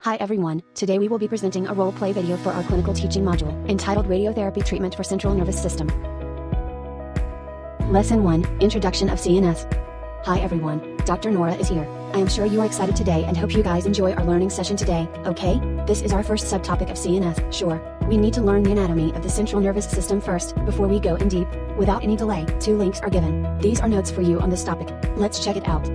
Hi everyone, today we will be presenting a role-play video for our clinical teaching module, entitled Radiotherapy Treatment for Central Nervous System. Lesson 1, Introduction of CNS. Hi everyone, Dr. Nora is here. I am sure you are excited today and hope you guys enjoy our learning session today, okay? This is our first subtopic of CNS, sure. We need to learn the anatomy of the central nervous system first, before we go in deep. Without any delay, 2 links are given. These are notes for you on this topic. Let's check it out.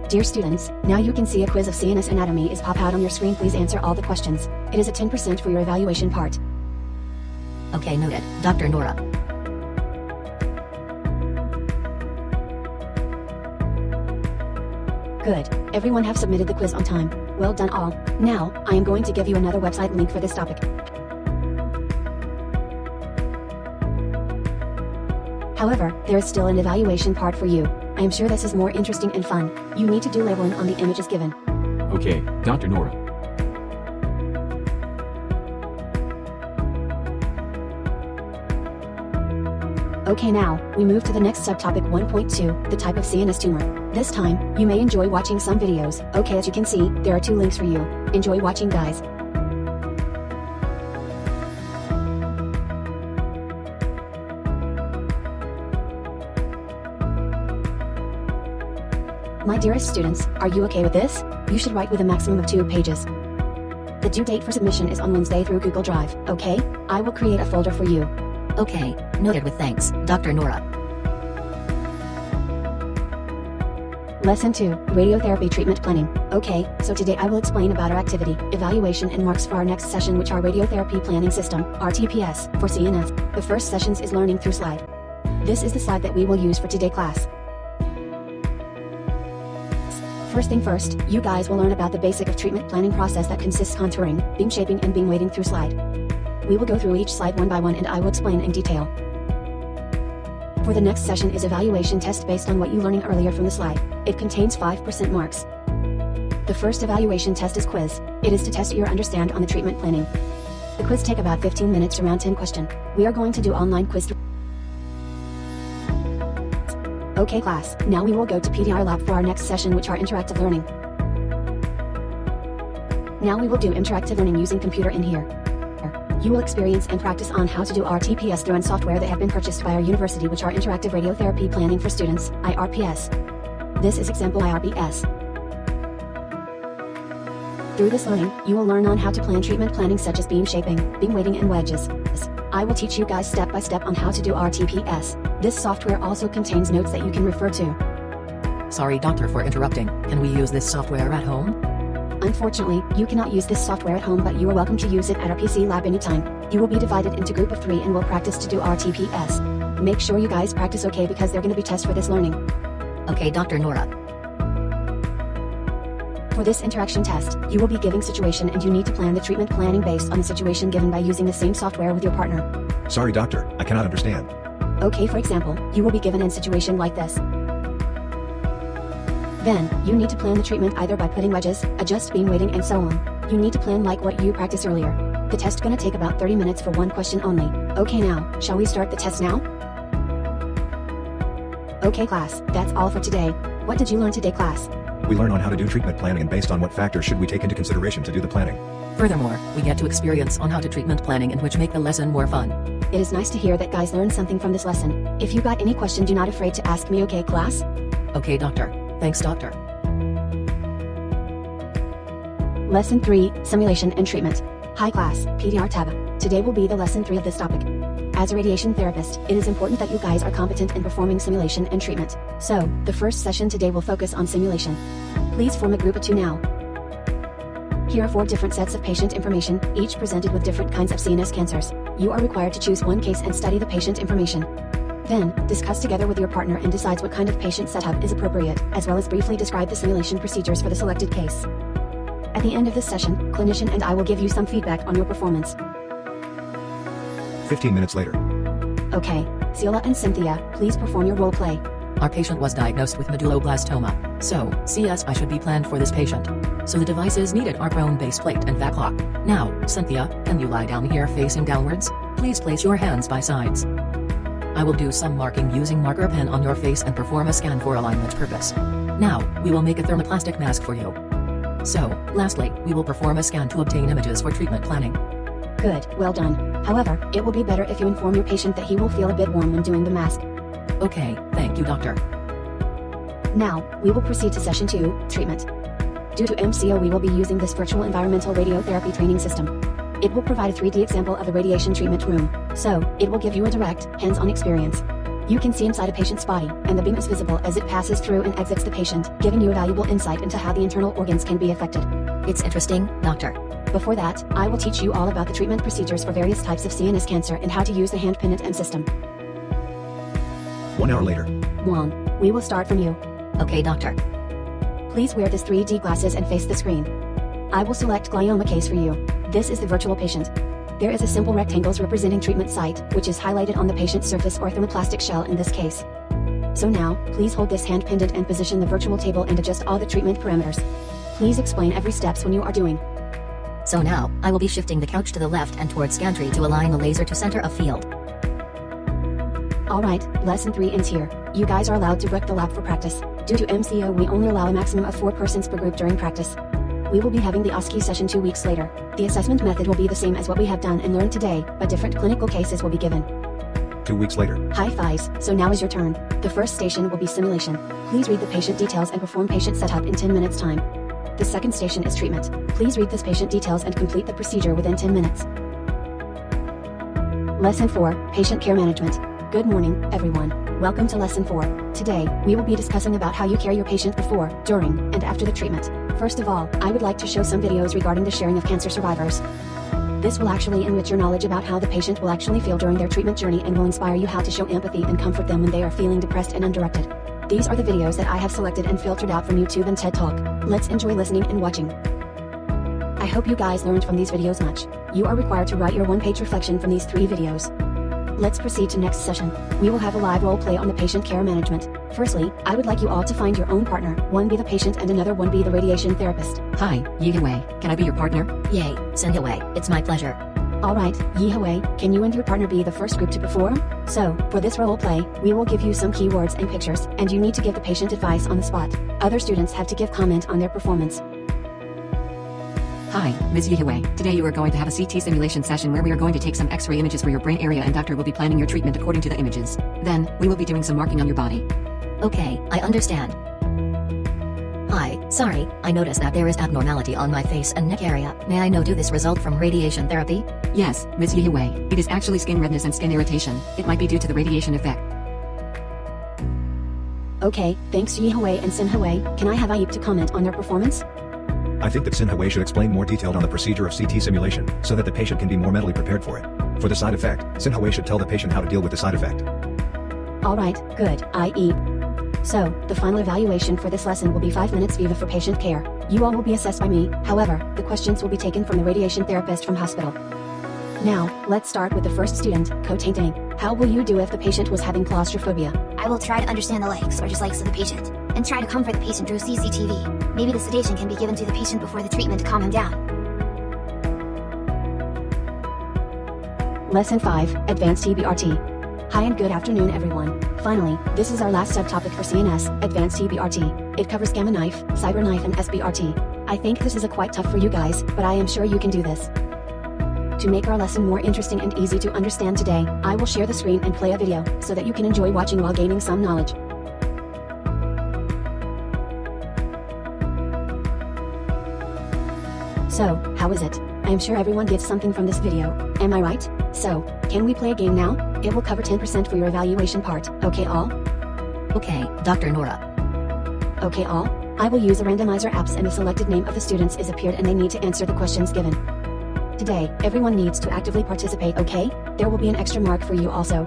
Dear students, now you can see a quiz of CNS anatomy is pop out on your screen. Please answer all the questions. It is a 10% for your evaluation part. Okay, noted, Dr. Nora. Good. Everyone have submitted the quiz on time. Well done all. Now, I am going to give you another website link for this topic. However, there is still an evaluation part for you. I am sure this is more interesting and fun. You need to do labeling on the images given. Okay, Dr. Nora. Okay, now, we move to the next subtopic 1.2, the type of CNS tumor. This time, you may enjoy watching some videos. Okay, as you can see, there are 2 links for you. Enjoy watching, guys. My dearest students, are you okay with this? You should write with a maximum of 2 pages. The due date for submission is on Wednesday through Google Drive, okay? I will create a folder for you. Okay, noted with thanks, Dr. Nora. Lesson 2, Radiotherapy Treatment Planning. Okay, so today I will explain about our activity, evaluation and marks for our next session, which are Radiotherapy Planning System, RTPS, for CNS. The first sessions is learning through slide. This is the slide that we will use for today's class. First thing first, you guys will learn about the basic of treatment planning process that consists contouring, beam shaping and beam weighting through slide. We will go through each slide one by one and I will explain in detail. For the next session is evaluation test based on what you learning earlier from the slide. It contains 5% marks. The first evaluation test is quiz. It is to test your understand on the treatment planning. The quiz take about 15 minutes, around 10 question. We are going to do online quiz. Okay class, now we will go to PDR lab for our next session, which are interactive learning. Now we will do interactive learning using computer in here. You will experience and practice on how to do RTPS through an software that have been purchased by our university, which are Interactive Radiotherapy Planning for Students, IRPS. This is example IRPS. Through this learning, you will learn on how to plan treatment planning such as beam shaping, beam weighting and wedges. I will teach you guys step by step on how to do RTPS. This software also contains notes that you can refer to. Sorry doctor for interrupting, can we use this software at home? Unfortunately, you cannot use this software at home, but you are welcome to use it at our PC lab anytime. You will be divided into group of 3 and will practice to do RTPS. Make sure you guys practice, okay, because they're going to be tests for this learning. Okay, Dr. Nora. For this interaction test, you will be giving situation and you need to plan the treatment planning based on the situation given by using the same software with your partner. Sorry doctor, I cannot understand. Okay, for example, you will be given a situation like this. Then, you need to plan the treatment either by putting wedges, adjust beam weighting and so on. You need to plan like what you practiced earlier. The test gonna take about 30 minutes for 1 question only. Okay now, shall we start the test now? Okay class, that's all for today. What did you learn today class? We learn on how to do treatment planning and based on what factors should we take into consideration to do the planning. Furthermore, we get to experience on how to treatment planning and which make the lesson more fun. It is nice to hear that guys learned something from this lesson. If you got any question, do not afraid to ask me, okay class? Okay doctor. Thanks doctor. Lesson 3, Simulation and Treatment. Hi class, PDR tab. Today will be the lesson 3 of this topic. As a radiation therapist, it is important that you guys are competent in performing simulation and treatment. So, the first session today will focus on simulation. Please form a group of 2 now. Here are 4 different sets of patient information, each presented with different kinds of CNS cancers. You are required to choose 1 case and study the patient information. Then, discuss together with your partner and decides what kind of patient setup is appropriate, as well as briefly describe the simulation procedures for the selected case. At the end of this session, clinician and I will give you some feedback on your performance. 15 minutes later. Okay, Celia and Cynthia, please perform your role play. Our patient was diagnosed with medulloblastoma. So, CSI should be planned for this patient. So the devices needed are prone base plate and back lock. Now, Cynthia, can you lie down here facing downwards? Please place your hands by sides. I will do some marking using marker pen on your face and perform a scan for alignment purpose. Now, we will make a thermoplastic mask for you. So, lastly, we will perform a scan to obtain images for treatment planning. Good, well done. However, it will be better if you inform your patient that he will feel a bit warm when doing the mask. Okay, thank you, doctor. Now, we will proceed to session 2, treatment. Due to MCO, we will be using this virtual environmental radiotherapy training system. It will provide a 3D example of a radiation treatment room, so it will give you a direct, hands-on experience. You can see inside a patient's body, and the beam is visible as it passes through and exits the patient, giving you a valuable insight into how the internal organs can be affected. It's interesting, doctor. Before that, I will teach you all about the treatment procedures for various types of CNS cancer and how to use the hand pendant and system. 1 hour later. Juan, we will start from you. Okay, doctor. Please wear this 3D glasses and face the screen. I will select glioma case for you. This is the virtual patient. There is a simple rectangles representing treatment site, which is highlighted on the patient's surface or thermoplastic shell in this case. So now, please hold this hand pendant and position the virtual table and adjust all the treatment parameters. Please explain every steps when you are doing. So now, I will be shifting the couch to the left and towards gantry to align the laser to center of field. Alright, lesson 3 ends here. You guys are allowed to book the lab for practice. Due to MCO, we only allow a maximum of 4 persons per group during practice. We will be having the OSCE session 2 weeks later. The assessment method will be the same as what we have done and learned today, but different clinical cases will be given. 2 weeks later. High fives, so now is your turn. The first station will be simulation. Please read the patient details and perform patient setup in 10 minutes time. The second station is treatment. Please read this patient details and complete the procedure within 10 minutes. Lesson 4, Patient Care Management. Good morning, everyone. Welcome to Lesson 4. Today, we will be discussing about how you care your patient before, during, and after the treatment. First of all, I would like to show some videos regarding the sharing of cancer survivors. This will actually enrich your knowledge about how the patient will actually feel during their treatment journey and will inspire you how to show empathy and comfort them when they are feeling depressed and undirected. These are the videos that I have selected and filtered out from YouTube and TED Talk. Let's enjoy listening and watching. I hope you guys learned from these videos much. You are required to write your one-page reflection from these 3 videos. Let's proceed to next session. We will have a live role play on the patient care management. Firstly, I would like you all to find your own partner. One be the patient and another one be the radiation therapist. Hi, Yihue. Can I be your partner? Yay, send away, it's my pleasure. Alright, Yihue, can you and your partner be the first group to perform? So, for this role play, we will give you some keywords and pictures, and you need to give the patient advice on the spot. Other students have to give comment on their performance. Hi, Ms. Yihue. Today you are going to have a CT simulation session where we are going to take some X-ray images for your brain area and doctor will be planning your treatment according to the images. Then, we will be doing some marking on your body. Okay, I understand. Hi, sorry, I noticed that there is abnormality on my face and neck area. May I know do this result from radiation therapy? Yes, Ms. Yihue. It is actually skin redness and skin irritation. It might be due to the radiation effect. Okay, thanks Yihue and Sinhue. Can I have Ayip to comment on their performance? I think that Sinhaway should explain more detailed on the procedure of CT simulation, so that the patient can be more mentally prepared for it. For the side effect, Sinhaway should tell the patient how to deal with the side effect. Alright, good, Ayip. So, the final evaluation for this lesson will be 5 minutes Viva for patient care. You all will be assessed by me, however, the questions will be taken from the radiation therapist from hospital. Now, let's start with the first student, Ko Tainting. How will you do if the patient was having claustrophobia? I will try to understand the likes or dislikes of the patient, and try to comfort the patient through CCTV. Maybe the sedation can be given to the patient before the treatment to calm him down. Lesson 5, Advanced TBRT. Hi and good afternoon everyone. Finally, this is our last subtopic for CNS, Advanced TBRT. It covers gamma knife, cyber knife and SBRT. I think this is quite tough for you guys, but I am sure you can do this. To make our lesson more interesting and easy to understand today, I will share the screen and play a video, so that you can enjoy watching while gaining some knowledge. So, how is it? I am sure everyone gets something from this video, am I right? So, can we play a game now? It will cover 10% for your evaluation part, okay all? Okay, Dr. Nora. Okay all? I will use a randomizer apps and the selected name of the students is appeared and they need to answer the questions given. Today, everyone needs to actively participate, okay? There will be an extra mark for you also.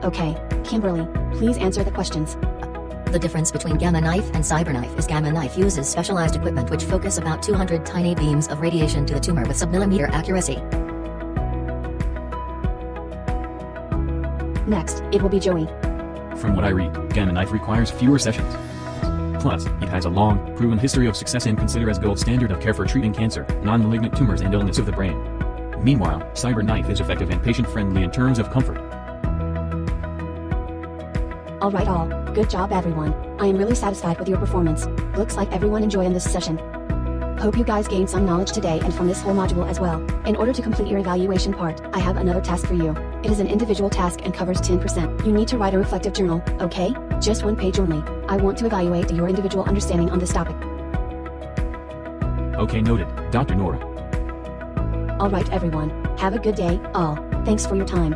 Okay, Kimberly, please answer the questions. The difference between gamma knife and cyber knife is gamma knife uses specialized equipment which focus about 200 tiny beams of radiation to the tumor with sub-millimeter accuracy. Next, it will be Joey. From what I read, gamma knife requires fewer sessions. Plus, it has a long, proven history of success and considered as gold standard of care for treating cancer, non-malignant tumors and illness of the brain. Meanwhile, cyber knife is effective and patient-friendly in terms of comfort. Alright all, good job everyone. I am really satisfied with your performance. Looks like everyone enjoyed this session. Hope you guys gained some knowledge today and from this whole module as well. In order to complete your evaluation part, I have another task for you. It is an individual task and covers 10%. You need to write a reflective journal, okay? Just 1 page only. I want to evaluate your individual understanding on this topic. Okay, noted, Dr. Nora. Alright everyone, have a good day, all. Thanks for your time.